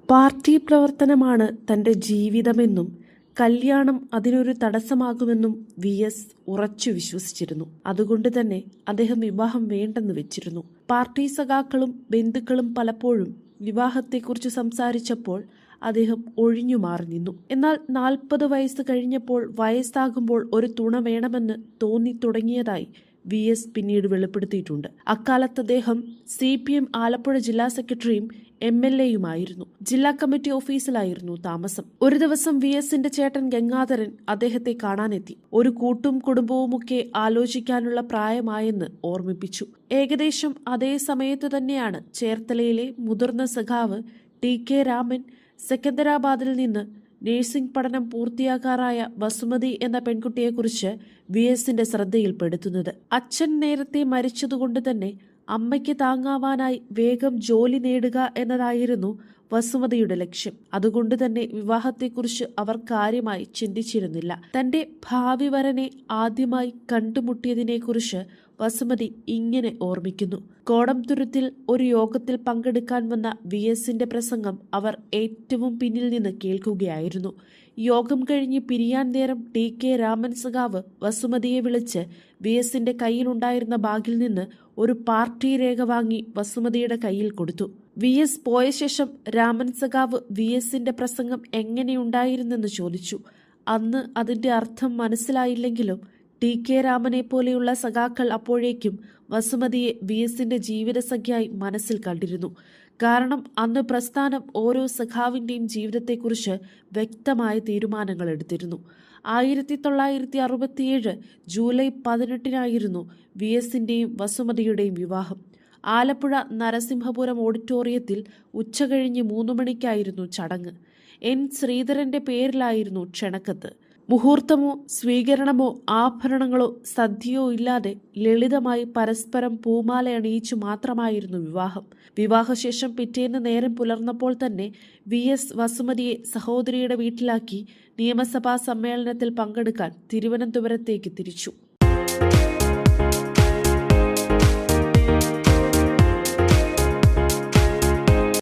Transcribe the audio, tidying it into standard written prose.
Party പ്രവർത്തനമാണ് തന്റെ ജീവിതമെന്നും കല്യാണം അതിനൊരു തടസ്സമാകുമെന്നും വി.എസ്. ഉറച്ചു വിശ്വസിച്ചിരുന്നു. അതുകൊണ്ട് തന്നെ അദ്ദേഹം വിവാഹം വേണ്ടെന്ന് വെച്ചിരുന്നു. പാർട്ടി സഖാക്കളും ബന്ധുക്കളും പലപ്പോഴും വിവാഹത്തെക്കുറിച്ച് സംസാരിച്ചപ്പോൾ അദ്ദേഹം ഒഴിഞ്ഞുമാറി നിന്നു. എന്നാൽ 40 വയസ്സ് കഴിഞ്ഞപ്പോൾ വയസ്സാകുമ്പോൾ ഒരു തുണ വേണമെന്ന് തോന്നി തുടങ്ങിയതായി വി.എസ്. പിന്നീട് വെളിപ്പെടുത്തിയിട്ടുണ്ട്. അക്കാലത്ത് അദ്ദേഹം CPM ആലപ്പുഴ ജില്ലാ സെക്രട്ടറിയും MLA-യുമായിരുന്നു. ജില്ലാ കമ്മിറ്റി ഓഫീസിലായിരുന്നു താമസം. ഒരു ദിവസം വി.എസിന്റെ ചേട്ടൻ ഗംഗാധരൻ അദ്ദേഹത്തെ കാണാനെത്തി. ഒരു കൂട്ടും കുടുംബവുമൊക്കെ ആലോചിക്കാനുള്ള പ്രായമായെന്ന് ഓർമ്മിപ്പിച്ചു. ഏകദേശം അതേ സമയത്ത് തന്നെയാണ് ചേർത്തലയിലെ മുതിർന്ന സഖാവ് TK രാമൻ സെക്കന്ദരാബാദിൽ നിന്ന് നഴ്സിംഗ് പഠനം പൂർത്തിയാക്കാറായ വസുമതി എന്ന പെൺകുട്ടിയെക്കുറിച്ച് വി.എസിന്റെ ശ്രദ്ധയിൽപ്പെടുത്തുന്നത്. അച്ഛൻ നേരത്തെ മരിച്ചതുകൊണ്ട് തന്നെ അമ്മയ്ക്ക് താങ്ങാവാനായി വേഗം ജോലി നേടുക എന്നതായിരുന്നു വസുമതിയുടെ ലക്ഷ്യം. അതുകൊണ്ട് തന്നെ വിവാഹത്തെക്കുറിച്ച് അവർ കാര്യമായി ചിന്തിച്ചിരുന്നില്ല. തന്റെ ഭാവി വരനെ ആദ്യമായി കണ്ടുമുട്ടിയതിനെക്കുറിച്ച് വസുമതി ഇങ്ങനെ ഓർമ്മിക്കുന്നു. കോടംതുരുത്തിൽ ഒരു യോഗത്തിൽ പങ്കെടുക്കാൻ വന്ന വി.എസിന്റെ പ്രസംഗം അവർ ഏറ്റവും പിന്നിൽ നിന്ന് കേൾക്കുകയായിരുന്നു. യോഗം കഴിഞ്ഞ് പിരിയാൻ നേരം TK രാമൻ സഖാവ് വസുമതിയെ വിളിച്ച് വി.എസിന്റെ കയ്യിലുണ്ടായിരുന്ന ബാഗിൽ നിന്ന് ഒരു പാർട്ടി രേഖ വാങ്ങി വസുമതിയുടെ കയ്യിൽ കൊടുത്തു. വി.എസ്. പോയ ശേഷം രാമൻ സഖാവ് വി.എസിന്റെ പ്രസംഗം എങ്ങനെയുണ്ടായിരുന്നെന്ന് ചോദിച്ചു. അന്ന് അതിന്റെ അർത്ഥം മനസ്സിലായില്ലെങ്കിലും TK രാമനെ പോലെയുള്ള സഖാക്കൾ അപ്പോഴേക്കും വസുമതിയെ വി.എസിന്റെ ജീവിതസഖ്യയായി മനസ്സിൽ കണ്ടിരുന്നു. കാരണം അന്ന് പ്രസ്ഥാനം ഓരോ സഖാവിന്റെയും ജീവിതത്തെക്കുറിച്ച് വ്യക്തമായ തീരുമാനങ്ങൾ എടുത്തിരുന്നു. 1967 ജൂലൈ 18-നായിരുന്നു വി.എസിന്റെയും വസുമതിയുടെയും വിവാഹം. ആലപ്പുഴ നരസിംഹപുരം ഓഡിറ്റോറിയത്തിൽ ഉച്ചകഴിഞ്ഞ് 3 മണിക്കായിരുന്നു ചടങ്ങ്. N. ശ്രീധരന്റെ പേരിലായിരുന്നു ക്ഷണക്കത്ത്. മുഹൂർത്തമോ സ്വീകരണമോ ആഭരണങ്ങളോ സദ്യയോ ഇല്ലാതെ ലളിതമായി പരസ്പരം പൂമാല അണിയിച്ചു മാത്രമായിരുന്നു വിവാഹം. വിവാഹശേഷം പിറ്റേന്ന് നേരം പുലർന്നപ്പോൾ തന്നെ വി.എസ്. വസുമതിയെ സഹോദരിയുടെ വീട്ടിലാക്കി നിയമസഭാ സമ്മേളനത്തിൽ പങ്കെടുക്കാൻ തിരുവനന്തപുരത്തേക്ക് തിരിച്ചു.